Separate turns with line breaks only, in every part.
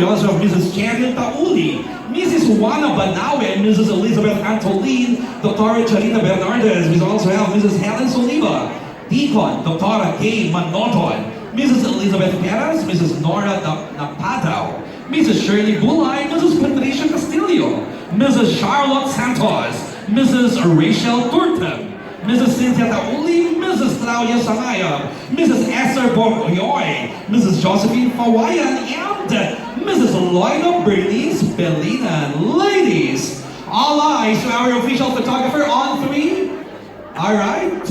We also have Mrs. Janet Tauli, Mrs. Juana Banawe, and Mrs. Elizabeth Antolin, Dr. Charita Bernardes. We also have Mrs. Helen Soliva, Deacon, Dr. Kay Manoton, Mrs. Elizabeth Perez, Mrs. Nora Napatao, Mrs. Shirley Bulay, Mrs. Patricia Castillo, Mrs. Charlotte Santos, Mrs. Rachel Turton, Mrs. Cynthia Tauli, Mrs. Claudia Sanaya, Mrs. Esther Borgoyoy, Mrs. Josephine Fawayan, and Mrs. Loida Bernice Belina. Ladies, all eyes to our official photographer on 3. All right.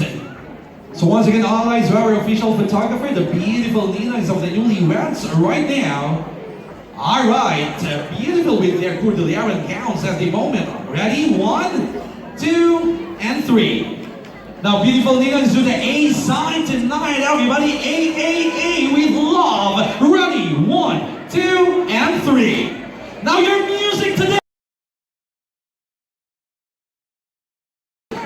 So once again, all eyes to our official photographer, the beautiful Ninas of the newlyweds right now. All right, beautiful with their Cordilleran gowns at the moment. Ready? 1, 2, and 3. Now, beautiful Ninas, do the A sign tonight, everybody. A, with love. Ready? 1, 2, and 3. Now, your music today.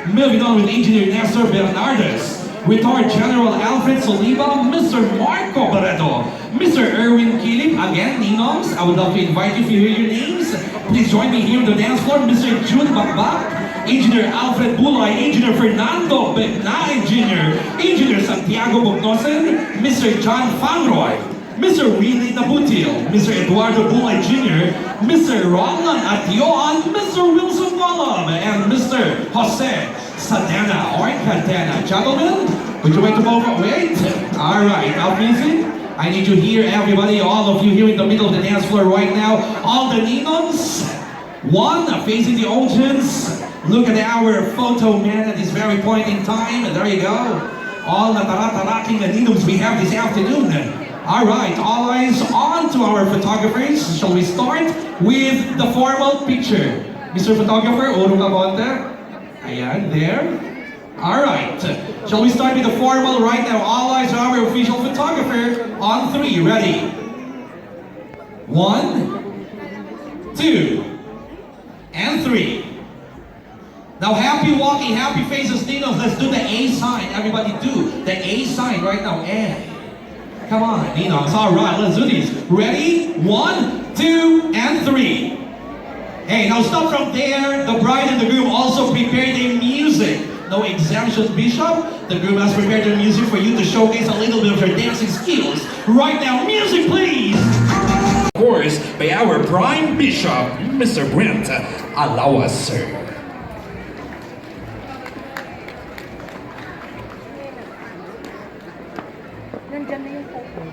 Moving on with Engineer Nestor Bernardes, Retired General Alfred Soliva, Mr. Marco Barreto, Mr. Erwin Kilip, again, Ninongs, I would love to invite you if you hear your names. Please join me here on the dance floor. Mr. June Bakbak, Engineer Alfred Bulay, Engineer Fernando Begna, Engineer Santiago Bognosen, Mr. John Fanroy, Mr. Willie Nabutil, Mr. Eduardo Bulay Jr., Mr. Roland Ation, Mr. Wilson Walam, and Mr. Jose Sadena or Cantana. Gentlemen, would you like to move? Wait. All right, out music. I need you here, everybody, all of you here in the middle of the dance floor right now. All the Ninons, one facing the audience. Look at our photo man at this very point in time. There you go. All the tarataraking Ninons we have this afternoon. All right, all eyes on to our photographers. Shall we start with the formal picture? Mr. Photographer, urong ka konti. Ayan, there. All right. Shall we start with the formal right now? All eyes on our official photographer on 3. Ready? 1, 2, and 3. Now, happy walking, happy faces, Ninos. Let's do the A sign. Everybody do the A sign right now. A. Come on, Ninos. All right, let's do this. Ready? 1, 2, and 3. Hey, now stop from there. The bride and the groom also prepared their music. No exemptions, Bishop. The groom has prepared their music for you to showcase a little bit of your dancing skills. Right now, music please! Of course, by our prime bishop, Mr. Brent. Allow us, sir.
Nandyan na yung phone.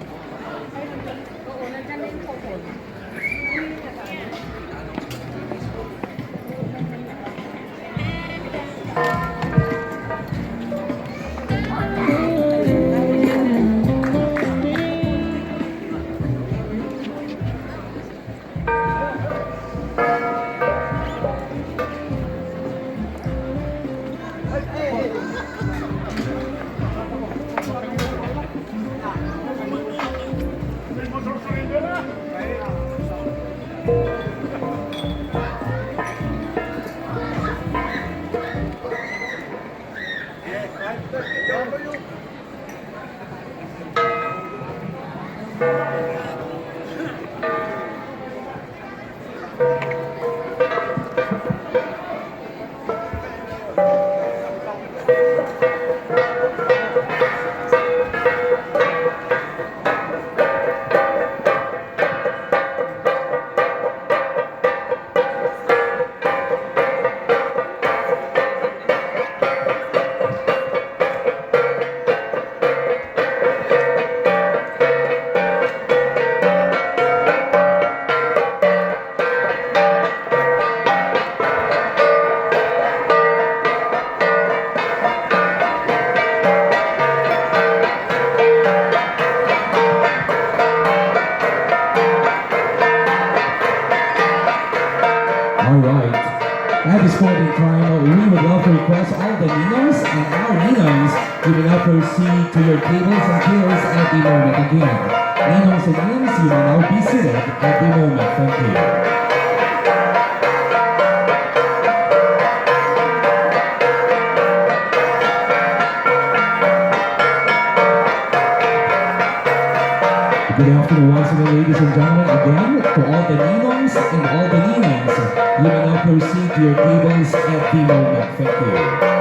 Ay, nandyan. Oo, nandyan na yung phone.
Alright, at this point in time, we would love to request all the Ninos and our Ninos, you may now proceed to your tables and chairs at the moment again. Ninos and Ninos, you may now be seated at the moment. Thank you. Good afternoon once again, ladies and gentlemen. Again, to proceed to your tables at the moment. Thank you.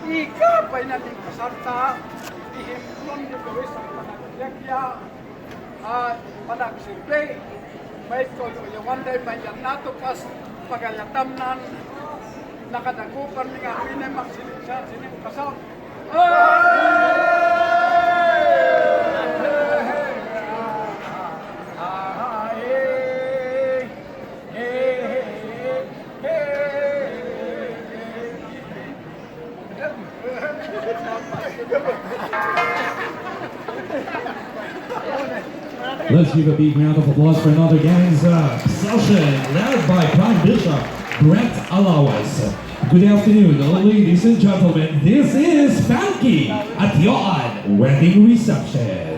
Ikapay natin kasarta, ihimplon di gawis ang panaggyagya at panagsilbi. May kuluyawan day may yan nato kas pagayatamnan nakadagupan nga pinay magsiligsa sining kasar.
Let's give a big round of applause for another Ganza session led by Prime Bishop Brett Alawas. Good afternoon, ladies and gentlemen. This is Funky at Yon Wedding Reception.